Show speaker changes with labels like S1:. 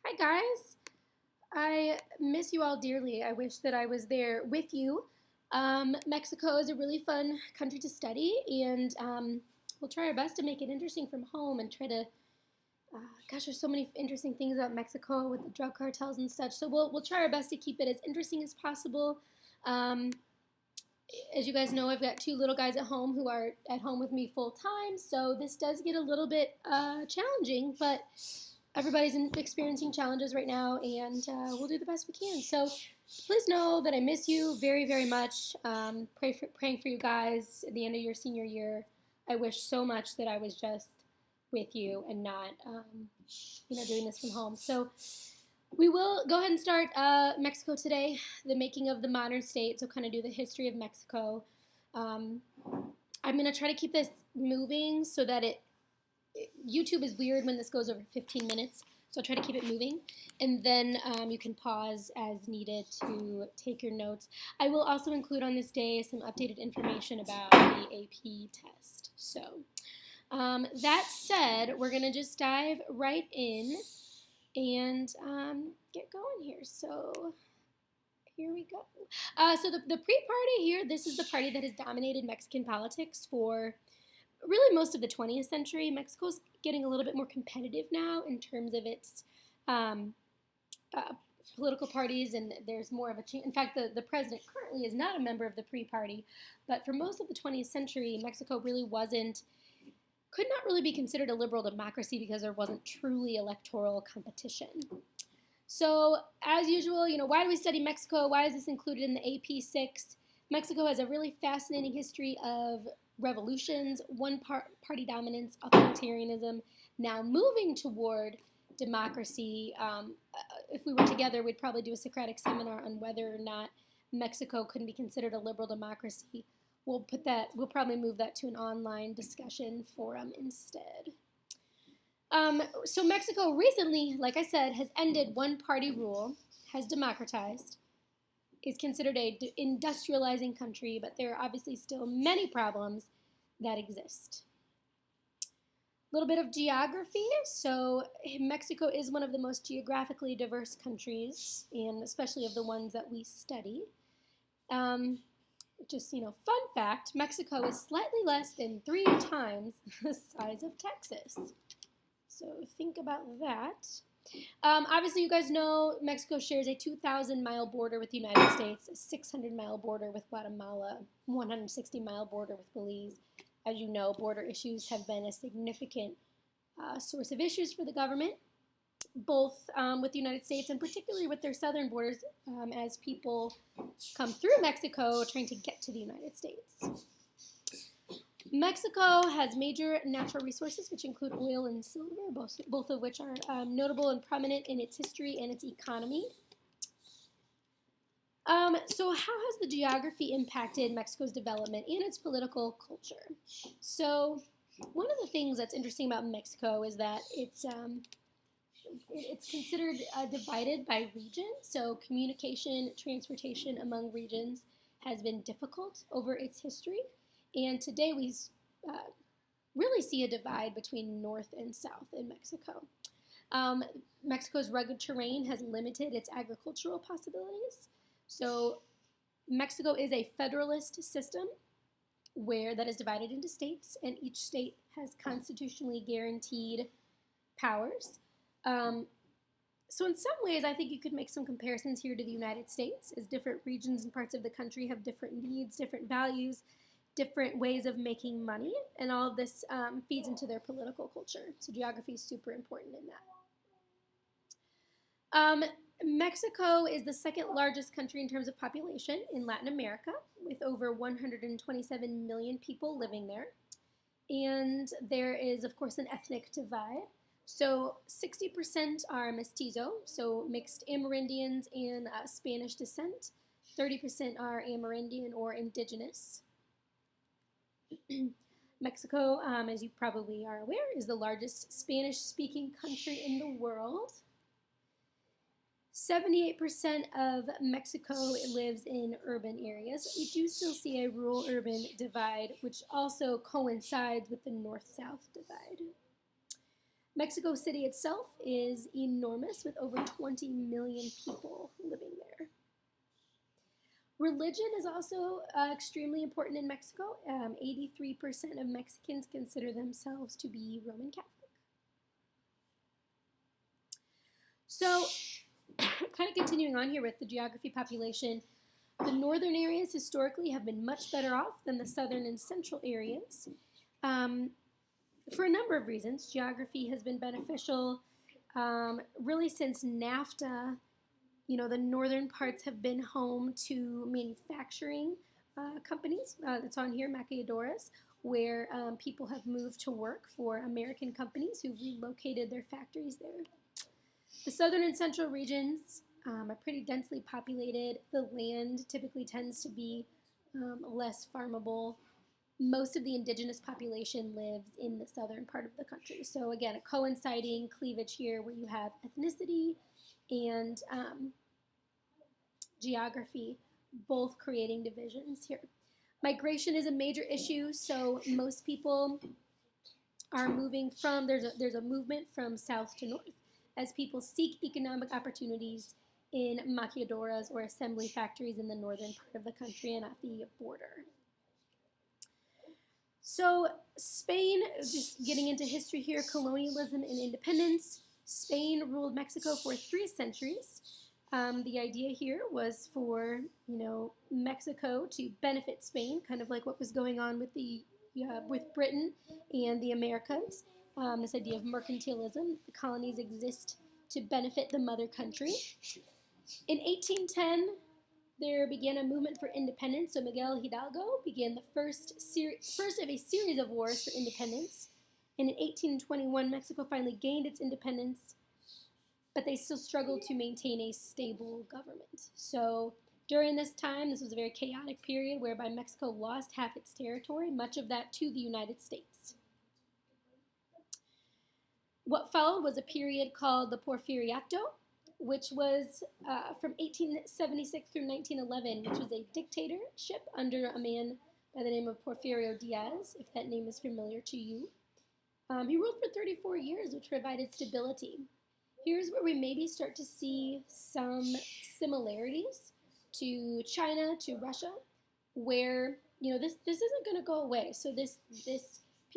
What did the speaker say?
S1: Hi, guys. I miss you all dearly. I wish that I was there with you. Mexico is a really fun country to study, and we'll try our best to make it interesting from home and try to. Gosh, there's so many interesting things about Mexico with the drug cartels and such. So we'll try our best to keep it as interesting as possible. Um, as you guys know, I've got two little guys at home who are at home with me full time, so this does get a little bit challenging, but everybody's experiencing challenges right now, and we'll do the best we can. So please know that I miss you very, very much. Praying for you guys at the end of your senior year. I wish so much that I was just with you and not, doing this from home. So we will go ahead and start Mexico today, the making of the modern state. So kind of do the history of Mexico. Um, I'm going to try to keep this moving so that YouTube is weird when this goes over 15 minutes, so I'll try to keep it moving. And then you can pause as needed to take your notes. I will also include on this day some updated information about the AP test. So that said, we're going to just dive right in and get going here. So here we go. So the pre-party here, this is the party that has dominated Mexican politics for really most of the 20th century. Mexico's getting a little bit more competitive now in terms of its um, political parties, and there's more of a change. In fact, the president currently is not a member of the pre-party, but for most of the 20th century, Mexico really could not really be considered a liberal democracy because there wasn't truly electoral competition. So, as usual, why do we study Mexico? Why is this included in the AP 6? Mexico has a really fascinating history of revolutions, one-party dominance, authoritarianism, now moving toward democracy. If we were together, we'd probably do a Socratic seminar on whether or not Mexico couldn't be considered a liberal democracy. We'll probably move that to an online discussion forum instead. So Mexico recently, like I said, has ended one-party rule, has democratized, is considered a industrializing country, but there are obviously still many problems that exist. A little bit of geography. So Mexico is one of the most geographically diverse countries, and especially of the ones that we study. Fun fact, Mexico is slightly less than 3 times the size of Texas. So think about that. Obviously, you guys know Mexico shares a 2,000-mile border with the United States, a 600-mile border with Guatemala, 160-mile border with Belize. As you know, border issues have been a significant source of issues for the government, both with the United States and particularly with their southern borders as people come through Mexico trying to get to the United States. Mexico has major natural resources, which include oil and silver, both of which are notable and prominent in its history and its economy. So how has the geography impacted Mexico's development and its political culture? So one of the things that's interesting about Mexico is that it's considered divided by region. So communication, transportation among regions has been difficult over its history. And today we really see a divide between north and south in Mexico. Mexico's rugged terrain has limited its agricultural possibilities. So Mexico is a federalist system that is divided into states, and each state has constitutionally guaranteed powers. So in some ways, I think you could make some comparisons here to the United States, as different regions and parts of the country have different needs, different values, different ways of making money, and all of this feeds into their political culture. So geography is super important in that. Mexico is the second largest country in terms of population in Latin America, with over 127 million people living there. And there is, of course, an ethnic divide. So 60% are mestizo, so mixed Amerindians and Spanish descent. 30% are Amerindian or indigenous. Mexico, as you probably are aware, is the largest Spanish-speaking country in the world. 78% of Mexico lives in urban areas. We do still see a rural-urban divide, which also coincides with the north-south divide. Mexico City itself is enormous with over 20 million people living there. Religion is also extremely important in Mexico. 83% of Mexicans consider themselves to be Roman Catholic. So, kind of continuing on here with the geography population, the northern areas historically have been much better off than the southern and central areas. For a number of reasons, geography has been beneficial really since NAFTA. The northern parts have been home to manufacturing companies. That's on here, Maquiladoras, where people have moved to work for American companies who've relocated their factories there. The southern and central regions are pretty densely populated. The land typically tends to be less farmable. Most of the indigenous population lives in the southern part of the country. So again, a coinciding cleavage here where you have ethnicity and geography both creating divisions here. Migration is a major issue, so most people are moving from, there's a movement from south to north as people seek economic opportunities in maquiladoras or assembly factories in the northern part of the country and at the border. So Spain, just getting into history here, colonialism and independence. Spain ruled Mexico for 3 centuries. The idea here was for, Mexico to benefit Spain, kind of like what was going on with with Britain and the Americas. This idea of mercantilism. The colonies exist to benefit the mother country. In 1810, there began a movement for independence, so Miguel Hidalgo began the first of a series of wars for independence. And in 1821, Mexico finally gained its independence, but they still struggled to maintain a stable government. So during this time, this was a very chaotic period whereby Mexico lost half its territory, much of that to the United States. What followed was a period called the Porfiriato, which was from 1876 through 1911, which was a dictatorship under a man by the name of Porfirio Diaz, if that name is familiar to you. He ruled for 34 years, which provided stability. Here's where we maybe start to see some similarities to China, to Russia, where this isn't going to go away. So this